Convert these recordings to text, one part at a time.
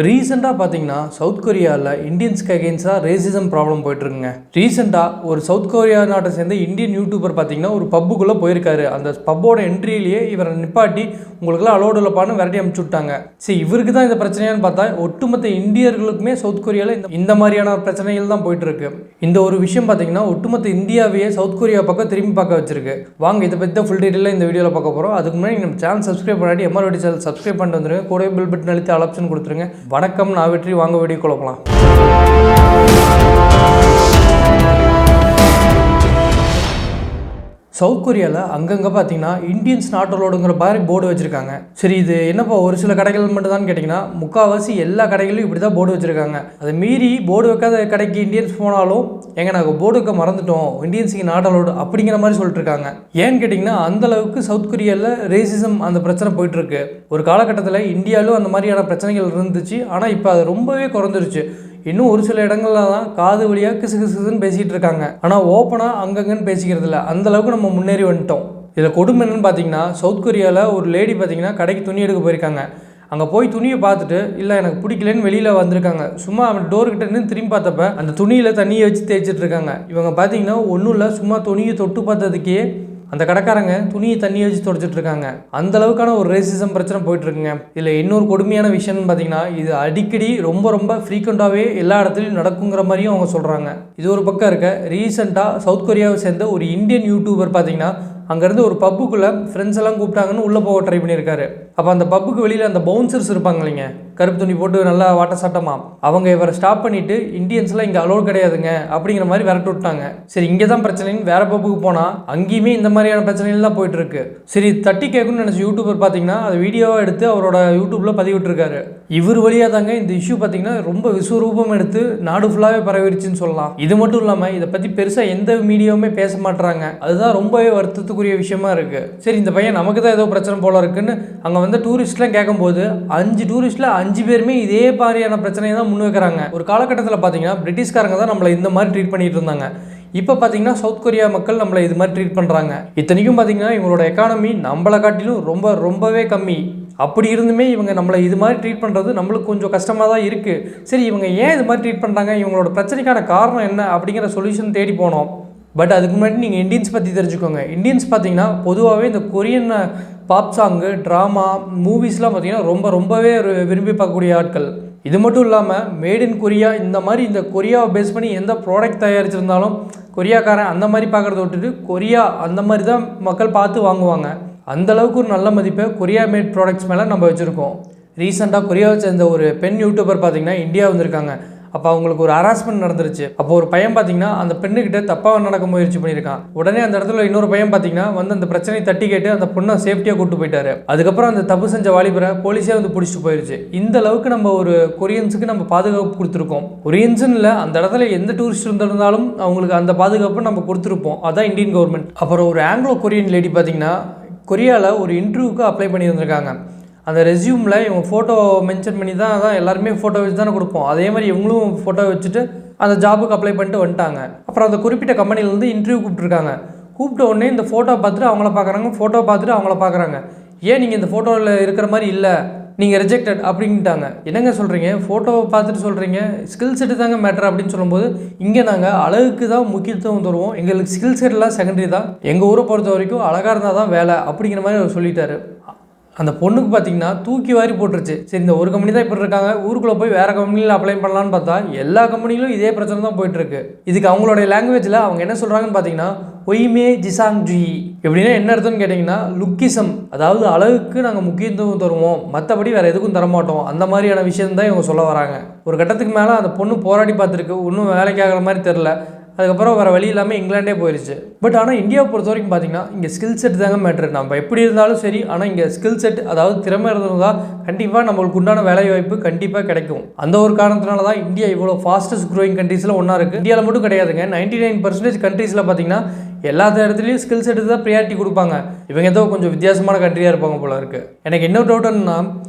ரீசெண்டாக பார்த்தீங்கன்னா சவுத் கொரியாவில் இந்தியன்ஸ்க்கு அகெயின்ஸ்டாக ரேசிசம் ப்ராப்ளம் போயிட்டுருக்குங்க. ரீசெண்டாக ஒரு சவுத் கொரியா நாட்டை சேர்ந்த இந்தியன் யூடியூபர் பார்த்தீங்கன்னா ஒரு பப்புக்குள்ளே போயிருக்காரு. அந்த பப்போட என்ட்ரியிலேயே இவரை நிப்பாட்டி உங்களுக்குலாம் அலோடு இல்லப்பான்னு விரட்டி அனுப்பிச்சு விட்டாங்க. சரி, இவருக்கு தான் இந்த பிரச்சனையான்னு பார்த்தா ஒட்டுமொத்த இந்தியர்களுக்குமே சவுத் கொரியாவில் இந்த மாதிரியான பிரச்சனைகள் தான் போயிட்டுருக்கு. இந்த ஒரு விஷயம் பார்த்தீங்கன்னா ஒட்டுமொத்த இந்தியாவையே சவுத் கொரியா பக்கம் திரும்பி பார்க்க வச்சிருக்கு. வாங்க இதை பற்றி தான் ஃபுல் டீட்டெயிலாக இந்த வீடியோவில் பார்க்க போகிறோம். அதுக்கு முன்னாடி நம்ம சேனல் சப்ஸ்கிரைப் பண்ணாட்டி எம்ஆர்ஓடி சேனல் சப்ஸ்கிரைப் பண்ணிட்டு வந்துருங்க. கூட பில் பட்டன் அழுத்தி ஆல் ஆப்ஷன் கொடுத்துருங்க. வணக்கம், நான் வெற்றி. வாங்க வீடியோ குழப்பலாம். சவுத் கொரியாவில் அங்கங்கே பார்த்தீங்கன்னா இந்தியன்ஸ் நாட் அலோடுங்கிற மாதிரி போர்டு வச்சுருக்காங்க. சரி, இது என்னப்பா ஒரு சில கடைகள் மட்டும் தான் கேட்டிங்கன்னா முக்கால்வாசி எல்லா கடைகளிலும் இப்படி தான் போர்டு வச்சுருக்காங்க. அதை மீறி போர்டு வைக்காத கடைக்கு இந்தியன்ஸ் போனாலும் நாங்கள் போர்டு வைக்க மறந்துட்டோம், இந்தியன்ஸுக்கு நாட் அலோடு அப்படிங்கிற மாதிரி சொல்லிட்டு இருக்காங்க. ஏன்னு கேட்டிங்கன்னா அந்தளவுக்கு சவுத் கொரியாவில் ரேசிசம் அந்த பிரச்சனை போயிட்டுருக்கு. ஒரு காலகட்டத்தில் இந்தியாவிலும் அந்த மாதிரியான பிரச்சனைகள் இருந்துச்சு. ஆனால் இப்போ அது ரொம்பவே குறைஞ்சிருச்சு. இன்னும் ஒரு சில இடங்கள்ல தான் காது வழியாக கிசுன்னு பேசிகிட்டு இருக்காங்க. ஆனால் ஓப்பனாக அங்கங்கன்னு பேசிக்கிறது இல்லை. அந்தளவுக்கு நம்ம முன்னேறி வந்துட்டோம். இதில் கொடுமை என்னன்னு பார்த்தீங்கன்னா சவுத் கொரியாவில் ஒரு லேடி பார்த்தீங்கன்னா கடைக்கு துணி எடுக்க போயிருக்காங்க. அங்கே போய் துணியை பார்த்துட்டு இல்லை எனக்கு பிடிக்கலன்னு வெளியில் வந்திருக்காங்க. சும்மா அவன் டோர்கிட்ட நின்று திரும்பி பார்த்தப்ப அந்த துணியில் தண்ணியை வச்சு தேய்ச்சிட்டு இருக்காங்க. இவங்க பார்த்தீங்கன்னா ஒன்றும் இல்லை, சும்மா துணியை தொட்டு பார்த்ததுக்கே அந்த கடைக்காரங்க துணியை தண்ணி வச்சு தொடச்சிட்டு இருக்காங்க. அந்த அளவுக்கான ஒரு ரேசிசம் பிரச்சனை போயிட்டு இருக்குங்க. இதில் இன்னொரு கொடுமையான விஷயம்னு பார்த்தீங்கன்னா இது அடிக்கடி ரொம்ப ஃப்ரீக்வெண்ட்டாகவே எல்லா இடத்துலையும் நடக்குங்கிற மாதிரியும் அவங்க சொல்கிறாங்க. இது ஒரு பக்கம் இருக்க, ரீசெண்டாக சவுத் கொரியாவை சேர்ந்த ஒரு இந்தியன் யூடியூபர் பார்த்தீங்கன்னா அங்கேருந்து ஒரு பப்புக்குள்ளே ஃப்ரெண்ட்ஸ் எல்லாம் கூப்பிட்டாங்கன்னு உள்ளே போக ட்ரை பண்ணியிருக்காரு. அப்போ அந்த பப்புக்கு வெளியில் அந்த பவுன்சர்ஸ் இருப்பாங்க இல்லைங்க, கருப்பு துணி போட்டு நல்லா வாட்ட சட்டமாக, அவங்க இவரை ஸ்டாப் பண்ணிவிட்டு இந்தியன்ஸ்லாம் இங்கே அலோடு கிடையாதுங்க அப்படிங்கிற மாதிரி விரட்டு விட்டாங்க. சரி, இங்கே தான் பிரச்சனைன்னு வேறு பப்புக்கு போனால் அங்கேயுமே இந்த மாதிரியான பிரச்சனைகள் தான் போயிட்டுருக்கு. சரி, தட்டி கேட்கணும்னு நினச்ச யூடியூபர் பார்த்தீங்கன்னா அதை வீடியோவாக எடுத்து அவரோட யூடியூப்பில் பதிவிட்டுருக்காரு. இவர் வழியாக தாங்க இந்த இஷ்யூ பார்த்தீங்கன்னா ரொம்ப விஸ்வரூபம் எடுத்து நாடு ஃபுல்லாகவே பரவிடுச்சுன்னு சொல்லலாம். இது மட்டும் இல்லாமல் இதை பற்றி பெருசாக எந்த மீடியாவுமே பேச மாட்டுறாங்க. அதுதான் ரொம்பவே வருத்தத்துக்குரிய விஷயமா இருக்குது. சரி, இந்த பையன் நமக்கு தான் ஏதோ பிரச்சனை போல இருக்குன்னு அங்கே வந்து டூரிஸ்ட்லாம் கேட்கும்போது 5 டூரிஸ்ட்டில் 5 பேருமே இதே மாதிரியான பிரச்சனையை தான் முன் வைக்கிறாங்க. ஒரு காலகட்டத்தில் பார்த்தீங்கன்னா பிரிட்டிஷ்காரங்க தான் நம்மளை இந்த மாதிரி ட்ரீட் பண்ணிட்டு இருந்தாங்க. இப்போ பார்த்தீங்கன்னா சவுத் கொரியா மக்கள் நம்மளை இது மாதிரி ட்ரீட் பண்ணுறாங்க. இத்தனைக்கும் பார்த்தீங்கன்னா இவங்களோட எக்கானமி நம்மளை காட்டிலும் ரொம்பவே கம்மி. அப்படி இருந்துமே இவங்க நம்மளை இது மாதிரி ட்ரீட் பண்ணுறது நம்மளுக்கு கொஞ்சம் கஷ்டமாக தான் இருக்குது. சரி, இவங்க ஏன் இது மாதிரி ட்ரீட் பண்ணுறாங்க, இவங்களோட பிரச்சனைக்கான காரணம் என்ன அப்படிங்கிற சொல்யூஷன் தேடி போனோம். பட் அதுக்கு முன்னாடி நீங்கள் இந்தியன்ஸ் பற்றி தெரிஞ்சுக்கோங்க. இந்தியன்ஸ் பார்த்தீங்கன்னா பொதுவாகவே இந்த கொரியன் பாப் சாங்கு, ட்ராமா, மூவிஸ்லாம் பார்த்தீங்கன்னா ரொம்பவே விரும்பி பார்க்கக்கூடிய ஆட்கள். இது மட்டும் இல்லாமல் மேட் இன் கொரியா இந்த மாதிரி இந்த கொரியாவை பேஸ் பண்ணி எந்த ப்ராடக்ட் தயாரிச்சிருந்தாலும் கொரியாக்காரன் அந்த மாதிரி பார்க்குறத விட்டுட்டு கொரியா அந்த மாதிரி தான் மக்கள் பார்த்து வாங்குவாங்க. அந்தளவுக்கு ஒரு நல்ல மதிப்பை கொரியா மேட் ப்ராடக்ட்ஸ் மேலே நம்ம வச்சுருக்கோம். ரீசெண்டாக கொரியாவை சேர்ந்த ஒரு பெண் யூடியூபர் பார்த்தீங்கன்னா இந்தியா வந்திருக்காங்க. அப்போ அவங்களுக்கு ஒரு ஹராஸ்மெண்ட் நடந்துருச்சு. அப்போ ஒரு பையன் பார்த்தீங்கன்னா அந்த பெண்ணுக்கிட்ட தப்பாக நடக்க முயற்சி பண்ணியிருக்கான். உடனே அந்த இடத்துல இன்னொரு பையன் பார்த்தீங்கன்னா வந்து அந்த பிரச்சனையை தட்டி கேட்டு அந்த பொண்ணை சேஃப்டியாக கூப்பிட்டு போயிட்டாரு. அதுக்கப்புறம் அந்த தப்பு செஞ்ச வாலிபரை போலீஸே வந்து பிடிச்சிட்டு போயிடுச்சு. இந்த அளவுக்கு நம்ம ஒரு கொரியன்ஸுக்கு நம்ம பாதுகாப்பு கொடுத்துருக்கோம். கொரியன்ஸுன்னு இல்லை, அந்த இடத்துல எந்த டூரிஸ்ட் இருந்திருந்தாலும் அவங்களுக்கு அந்த பாதுகாப்பு நம்ம கொடுத்துருப்போம். அதான் இந்தியன் கவர்மெண்ட். அப்புறம் ஒரு ஆங்கிலோ கொரியன் லேடி பார்த்தீங்கன்னா கொரியாவில் ஒரு இன்டர்வியூக்கு அப்ளை பண்ணி வந்திருக்காங்க. அந்த ரெஸ்யூமில் இவங்க ஃபோட்டோ மென்ஷன் பண்ணி தான் எல்லாருமே ஃபோட்டோ வச்சு தானே கொடுப்போம். அதே மாதிரி இவங்களும் ஃபோட்டோ வச்சுட்டு அந்த ஜாபுக்கு அப்ளை பண்ணிட்டு வந்துட்டாங்க. அப்புறம் அந்த குறிப்பிட்ட கம்பெனிலேருந்து இன்டர்வியூ கூப்பிட்டுருக்காங்க. கூப்பிட்ட உடனே இந்த ஃபோட்டோ பார்த்துட்டு அவங்கள பார்க்குறாங்க, ஃபோட்டோ பார்த்துட்டு அவங்கள பார்க்குறாங்க. ஏன் நீங்கள் இந்த ஃபோட்டோவில் இருக்கிற மாதிரி இல்லை, நீங்கள் ரிஜெக்டட் அப்படின்ட்டாங்க. என்னங்க சொல்கிறீங்க, ஃபோட்டோவை பார்த்துட்டு சொல்கிறீங்க, ஸ்கில் செட்டு தாங்க மேட்டர் அப்படின்னு சொல்லும்போது இங்கே நாங்கள் அழகுக்கு தான் முக்கியத்துவம் தருவோம், எங்களுக்கு ஸ்கில் செட்டெல்லாம் செகண்டரி தான், எங்கள் ஊரை பொறுத்த வரைக்கும் அழகாக இருந்தால் தான் வேலை அப்படிங்கிற மாதிரி அவர் சொல்லிட்டாரு. அந்த பொண்ணுக்கு பார்த்தீங்கன்னா தூக்கி வாரி போட்டுருச்சு. சரி, இந்த ஒரு கம்பெனி தான் இப்படி இருக்காங்க, ஊருக்குள்ளே போய் வேறு கம்பெனியில் அப்ளை பண்ணலான்னு பார்த்தா எல்லா கம்பெனிலும் இதே பிரச்சனை தான் போயிட்டுருக்கு. இதுக்கு அவங்களுடைய லாங்குவேஜில் அவங்க என்ன சொல்கிறாங்கன்னு பார்த்தீங்கன்னா ஒய்மே ஜிசாங் ஜி எப்படின்னா என்ன அர்த்தம்னு கேட்டிங்கன்னா லுக்கிசம், அதாவது அழகுக்கு நாங்கள் முக்கியத்துவம் தருவோம், மற்றபடி வேறு எதுக்கும் தரமாட்டோம், அந்த மாதிரியான விஷயம் தான் இவங்க சொல்ல வராங்க. ஒரு கட்டத்துக்கு மேலே அந்த பொண்ணு போராடி பார்த்துருக்கு, இன்னும் வேலைக்கு ஆகிற மாதிரி தெரில. அதுக்கப்புறம் வேறு வழி இல்லாமல் இங்கிலாண்டே போயிடுச்சு. பட் ஆனால் இந்தியாவை பொறுத்த வரைக்கும் பார்த்தீங்கன்னா இங்கே ஸ்கில் செட் தாங்க மேட்ரு. நம்ம எப்படி இருந்தாலும் சரி, ஆனால் இங்கே ஸ்கில் செட் அதாவது திறமை இருந்ததுதான் கண்டிப்பாக நம்மளுக்கு உண்டான வேலை வாய்ப்பு கண்டிப்பாக கிடைக்கும். அந்த ஒரு காரணத்தினால தான் இந்தியா இவ்வளோ ஃபாஸ்டஸ்ட் க்ரோயிங் கண்ட்ரீஸில் ஒன்றா இருக்குது. இந்தியாவில் மட்டும் கிடையாதுங்க, 99% கண்ட்ரீஸில் பார்த்தீங்கன்னா எல்லா இடத்துலையும் ஸ்கில் செட்டு தான் ப்ரியாரிட்டி கொடுப்பாங்க. இவங்க ஏதோ கொஞ்சம் வித்தியாசமான கண்ட்ரியாக இருப்பாங்க போல இருக்குது. எனக்கு என்ன டவுட்டுன்னா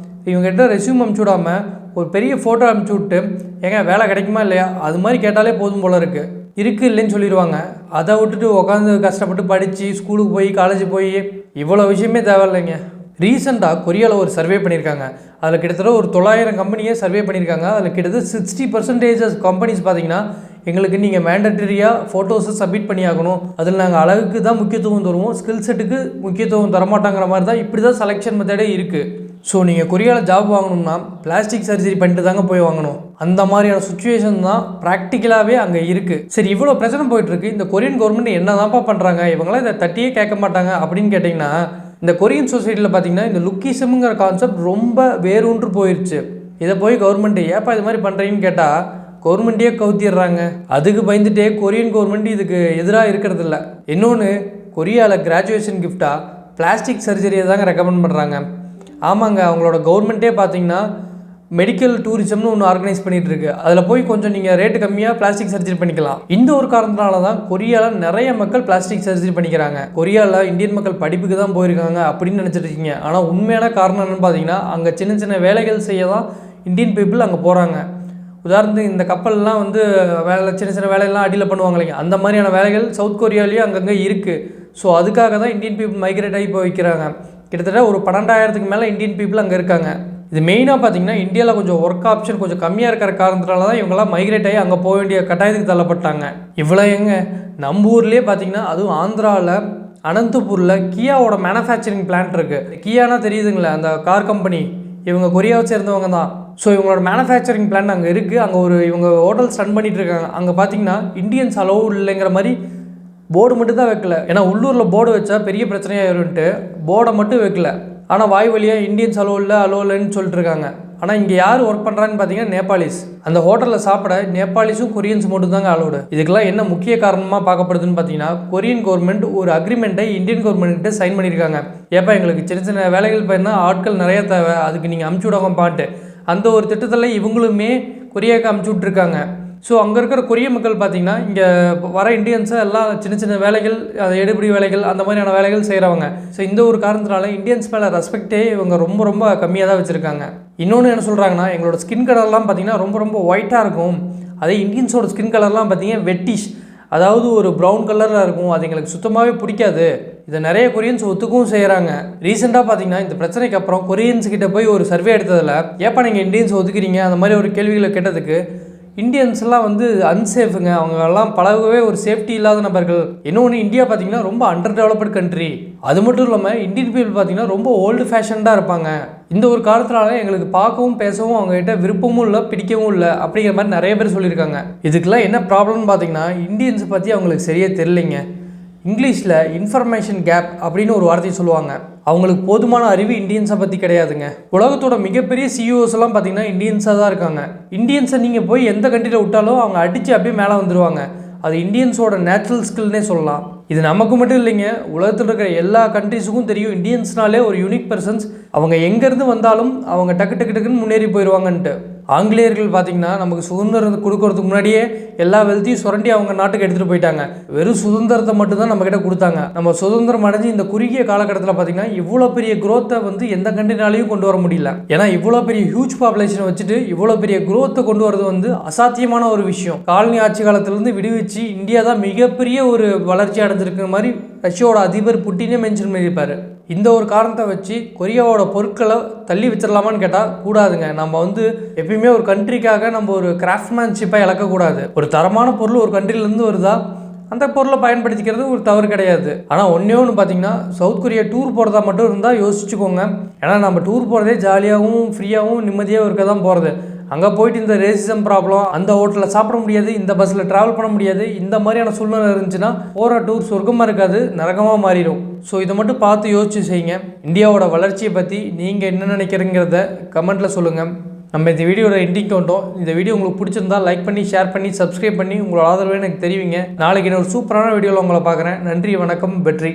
இவங்ககிட்ட ரெஸ்யூம் அனுப்பிச்சி விடாமல் ஒரு பெரிய ஃபோட்டோ அனுப்பிச்சி விட்டு ஏங்க வேலை கிடைக்குமா இல்லையா அது மாதிரி கேட்டாலே போதும் போல இருக்குது. இல்லைன்னு சொல்லிடுவாங்க. அதை விட்டுட்டு உட்காந்து கஷ்டப்பட்டு படித்து ஸ்கூலுக்கு போய் காலேஜ் போய் இவ்வளோ விஷயமே தேவையில்லைங்க. ரீசெண்டாக கொரியாவில் ஒரு சர்வே பண்ணியிருக்காங்க. அதில் கிட்டத்தட்ட ஒரு 900 கம்பெனியே சர்வே பண்ணியிருக்காங்க. அதில் கிட்டத்தட்ட 60% கம்பெனிஸ் பார்த்தீங்கன்னா எங்களுக்கு நீங்கள் மேண்டட்டரியாக ஃபோட்டோஸை சப்மிட் பண்ணி ஆகணும், அதில் நாங்கள் அழகுக்கு தான் முக்கியத்துவம் தருவோம், ஸ்கில் செட்டுக்கு முக்கியத்துவம் தரமாட்டாங்கிற மாதிரி தான் இப்படி தான் செலெக்ஷன் மெத்தடே இருக்குது. ஸோ நீங்கள் கொரியாவில் ஜாப் வாங்கணும்னா பிளாஸ்டிக் சர்ஜரி பண்ணிட்டு தாங்க போய் வாங்கணும். அந்த மாதிரியான சுச்சுவேஷன் தான் ப்ராக்டிக்கலாகவே அங்கே இருக்குது. சரி, இவ்வளோ பிரச்சனை போயிட்டுருக்கு, இந்த கொரியன் கவர்மெண்ட் என்ன தான்ப்பா பண்ணுறாங்க, இவங்களாம் இதை தட்டியே கேட்க மாட்டாங்க அப்படின்னு கேட்டிங்கன்னா, இந்த கொரியன் சொசைட்டியில் பார்த்தீங்கன்னா இந்த லுக்கிசம்ங்கிற கான்செப்ட் ரொம்ப வேரூன்று போயிடுச்சு. இதை போய் கவர்மெண்ட் ஏப்பா இது மாதிரி பண்ணுறீங்கன்னு கேட்டால் கவர்மெண்ட்டே கவுத்திடுறாங்க. அதுக்கு பயந்துட்டே கொரியன் கவர்மெண்ட் இதுக்கு எதிராக இருக்கிறது இல்லை. இன்னொன்று, கொரியாவில் கிராஜுவேஷன் கிஃப்டாக பிளாஸ்டிக் சர்ஜரியை தாங்க ரெக்கமெண்ட் பண்ணுறாங்க. ஆமாங்க, அவங்களோட கவர்மெண்ட்டே பார்த்தீங்கன்னா மெடிக்கல் டூரிசம்னு ஒன்று ஆர்கனைஸ் பண்ணிகிட்டு இருக்கு. அதில் போய் கொஞ்சம் நீங்கள் ரேட்டு கம்மியாக பிளாஸ்டிக் சர்ஜரி பண்ணிக்கலாம். இந்த ஒரு காரணத்தினால தான் கொரியாவில் நிறைய மக்கள் பிளாஸ்டிக் சர்ஜரி பண்ணிக்கிறாங்க. கொரியாவில் இந்தியன் மக்கள் படிப்புக்கு தான் போயிருக்காங்க அப்படின்னு நினச்சிட்டு இருக்கீங்க. ஆனால் உண்மையான காரணம் என்னென்னு பார்த்தீங்கன்னா, அங்கே சின்ன சின்ன வேலைகள் செய்ய தான் இந்தியன் பீப்புள் அங்கே போகிறாங்க. உதாரணத்துக்கு இந்த கப்பல்லாம் வந்து சின்ன சின்ன வேலையெல்லாம் அடியில் பண்ணுவாங்க இல்லைங்க, அந்த மாதிரியான வேலைகள் சவுத் கொரியாலேயும் அங்கங்கே இருக்குது. ஸோ அதுக்காக தான் இந்தியன் பீப்புள் மைக்ரேட் ஆகி போய் வைக்கிறாங்க. கிட்டத்தட்ட ஒரு 12,000க்கு மேலே இந்தியன் பீப்புள் அங்கே இருக்காங்க. இது மெயினாக பார்த்தீங்கன்னா இந்தியாவில் கொஞ்சம் ஒர்க் ஆப்ஷன் கொஞ்சம் கம்மியாக இருக்கிற காரணத்தினால தான் இவங்கெல்லாம் மைக்ரேட் ஆகி அங்கே போக வேண்டிய கட்டாயத்துக்கு தள்ளப்பட்டாங்க. இவ்வளோ எங்க நம்ம ஊர்லேயே பார்த்தீங்கன்னா, அதுவும் ஆந்திராவில் அனந்தபூரில் கியாவோட மேனுஃபேக்சரிங் பிளான்ட் இருக்குது. கியானா தெரியுதுங்களா, அந்த கார் கம்பெனி, இவங்க கொரியாவை சேர்ந்தவங்க தான். ஸோ இவங்களோட மேனுஃபேக்சரிங் பிளான் அங்கே இருக்குது. அங்கே இவங்க ஹோட்டல்ஸ் ரன் பண்ணிகிட்டு இருக்காங்க. அங்கே பார்த்தீங்கன்னா இந்தியன்ஸ் அலோவ் இல்லைங்கிற மாதிரி போர்டு மட்டும் தான் வைக்கல. ஏன்னா உள்ளூரில் போர்டு வச்சா பெரிய பிரச்சனையாயிருன்ட்டு போர்டை மட்டும் வைக்கல. ஆனால் வாய் வழியாக இந்தியன்ஸ் அலோவ் இல்லைன்னு சொல்லிட்டு இருக்காங்க. ஆனால் இங்கே யார் ஒர்க் பண்ணுறான்னு பார்த்தீங்கன்னா நேபாளிஸ். அந்த ஹோட்டலில் சாப்பிட நேபாளிஸும் கொரியன்ஸ் மட்டும் தாங்க அலோடு. இதுக்கெல்லாம் என்ன முக்கிய காரணமாக பார்க்கப்படுதுன்னு பார்த்தீங்கன்னா, கொரியன் கவர்மெண்ட் ஒரு அக்ரிமெண்ட்டை இந்தியன் கவர்மெண்ட்டு சைன் பண்ணியிருக்காங்க. ஏப்பா எங்களுக்கு சின்ன சின்ன வேலைகள் பண்ணா ஆட்கள் நிறைய தேவை, அதுக்கு நீங்கள் அமுச்சு விடாம பாட்டு அந்த ஒரு திட்டத்தில் இவங்களுமே கொரியாவுக்கு அமுச்சு விட்ருக்காங்க. ஸோ அங்கே இருக்கிற கொரிய மக்கள் பார்த்திங்கன்னா இங்கே வர இந்தியன்ஸை எல்லாம் சின்ன சின்ன வேலைகள், எடுபடி வேலைகள், அந்த மாதிரியான வேலைகள் செய்கிறவங்க. ஸோ இந்த ஒரு காரணத்தினால இந்தியன்ஸ் மேலே ரெஸ்பெக்டே இவங்க ரொம்ப ரொம்ப கம்மியாக தான் வச்சுருக்காங்க. இன்னொன்று என்ன சொல்கிறாங்கன்னா, எங்களோட ஸ்கின் கலர்லாம் பார்த்திங்கன்னா ரொம்ப ரொம்ப ஒயிட்டாக இருக்கும், அதே இந்தியன்ஸோட ஸ்கின் கலர்லாம் பார்த்திங்கன்னா வெட்டிஷ், அதாவது ஒரு ப்ரௌன் கலரில் இருக்கும், அது எங்களுக்கு சுத்தமாகவே பிடிக்காது. இதை நிறைய கொரியன்ஸ் ஒத்துக்கவும் செய்கிறாங்க. ரீசெண்டாக பார்த்தீங்கன்னா இந்த பிரச்சனைக்கு அப்புறம் கொரியன்ஸ் கிட்ட போய் ஒரு சர்வே எடுத்ததில், ஏப்பா நீங்கள் இந்தியன்ஸ் ஒதுக்குறீங்க அந்த மாதிரி ஒரு கேள்விகளை கேட்டதுக்கு, இந்தியன்ஸ்லாம் வந்து அன்சேஃபுங்க, அவங்கெல்லாம் பழகவே ஒரு சேஃப்டி இல்லாத நபர்கள். இன்னொன்று, இந்தியா பார்த்தீங்கன்னா ரொம்ப அண்டர் டெவலப்டு கண்ட்ரி. அது மட்டும் இல்லாமல் இந்தியன் பீப்புள் பார்த்தீங்கன்னா ரொம்ப ஓல்டு ஃபேஷன்டாக இருப்பாங்க. இந்த ஒரு காலத்தினால எங்களுக்கு பார்க்கவும் பேசவும் அவங்ககிட்ட விருப்பமும் இல்லை, பிடிக்கவும் இல்லை அப்படிங்கிற மாதிரி நிறைய பேர் சொல்லியிருக்காங்க. இதுக்கெல்லாம் என்ன ப்ராப்ளம்னு பார்த்தீங்கன்னா, இந்தியன்ஸை பற்றி அவங்களுக்கு சரியாக தெரியலைங்க. இங்கிலீஷில் இன்ஃபர்மேஷன் கேப் அப்படின்னு ஒரு வார்த்தையை சொல்லுவாங்க. அவங்களுக்கு போதுமான அறிவு இந்தியன்ஸை பற்றி கிடையாதுங்க. உலகத்தோட மிகப்பெரிய சிஇஓஸ் எல்லாம் பார்த்தீங்கன்னா இந்தியன்ஸாக தான் இருக்காங்க. இந்தியன்ஸை நீங்கள் போய் எந்த கண்ட்ரியில் விட்டாலும் அவங்க அடித்து அப்படியே மேலே வந்துடுவாங்க. அது இந்தியன்ஸோட நேச்சுரல் ஸ்கில்னே சொல்லலாம். இது நமக்கு மட்டும் இல்லைங்க, உலகத்தில் இருக்கிற எல்லா கண்ட்ரிஸுக்கும் தெரியும் இந்தியன்ஸ்னாலே ஒரு யூனிக் பர்சன்ஸ். அவங்க எங்கேருந்து வந்தாலும் அவங்க டக்குன்னு முன்னேறி போயிடுவாங்கன்ட்டு. ஆங்கிலேயர்கள் பார்த்திங்கன்னா நமக்கு சுதந்திரம் கொடுக்கறதுக்கு முன்னாடியே எல்லா வெல்த்தையும் சுரண்டி அவங்க நாட்டுக்கு எடுத்துகிட்டு போயிட்டாங்க. வெறும் சுதந்திரத்தை மட்டும்தான் நம்மக்கிட்ட கொடுத்தாங்க. நம்ம சுதந்திரம் அடைஞ்சு இந்த குறுகிய காலகட்டத்தில் பார்த்திங்கன்னா இவ்வளோ பெரிய குரோத்தை வந்து எந்த கண்ட்ரினாலையும் கொண்டு வர முடியல. ஏன்னா இவ்வளோ பெரிய ஹியூஜ் பாப்புலேஷனை வச்சுட்டு இவ்வளோ பெரிய குரோத்தை கொண்டு வரது வந்து அசாத்தியமான ஒரு விஷயம். காலனி ஆட்சி காலத்திலேருந்து விடுவிச்சு இந்தியா தான் மிகப்பெரிய ஒரு வளர்ச்சி அடைஞ்சிருக்கிற மாதிரி ரஷ்யாவோட அதிபர் புட்டினே மென்ஷன் பண்ணியிருப்பார். இந்த ஒரு காரணத்தை வச்சு கொரியாவோட பொருட்களை தள்ளி வச்சிடலாமான்னு கேட்டால் கூடாதுங்க. நம்ம வந்து எப்பயுமே ஒரு கண்ட்ரிக்காக நம்ம ஒரு கிராஃப்ட்மேன்ஷிப்பை இழக்கக்கூடாது. ஒரு தரமான பொருள் ஒரு கண்ட்ரிலேருந்து வருதா, அந்த பொருளை பயன்படுத்திக்கிறது ஒரு தவறு கிடையாது. ஆனால் ஒன்று பார்த்தீங்கன்னா, சவுத் கொரியா டூர் போகிறதா மட்டும் இருந்தால் யோசிச்சுக்கோங்க. ஏன்னா நம்ம டூர் போகிறதே ஜாலியாகவும் ஃப்ரீயாகவும் நிம்மதியாகவும் இருக்க தான் போகிறது. அங்கே போயிட்டு இந்த ரேசிசம் ப்ராப்ளம், அந்த ஹோட்டலில் சாப்பிட முடியாது, இந்த பஸ்ஸில் ட்ராவல் பண்ண முடியாது, இந்த மாதிரியான சூழ்நிலை இருந்துச்சுன்னா போகிற டூர் சொர்க்கமாக இருக்காது, நரகமாக மாறிடும். ஸோ இதை மட்டும் பார்த்து யோசிச்சு செய்யுங்க. இந்தியாவோட வளர்ச்சியை பற்றி நீங்கள் என்ன நினைக்கிறீங்கிறத கமெண்ட்டில் சொல்லுங்கள். நம்ம இந்த வீடியோட எண்டிங் வந்துட்டோம். இந்த வீடியோ உங்களுக்கு பிடிச்சிருந்தா லைக் பண்ணி, ஷேர் பண்ணி, சப்ஸ்கிரைப் பண்ணி உங்களோட ஆதரவை எனக்கு தெரிவிங்க. நாளைக்கு ஒரு சூப்பரான வீடியோவில் உங்களை பார்க்குறேன். நன்றி, வணக்கம், வெற்றி.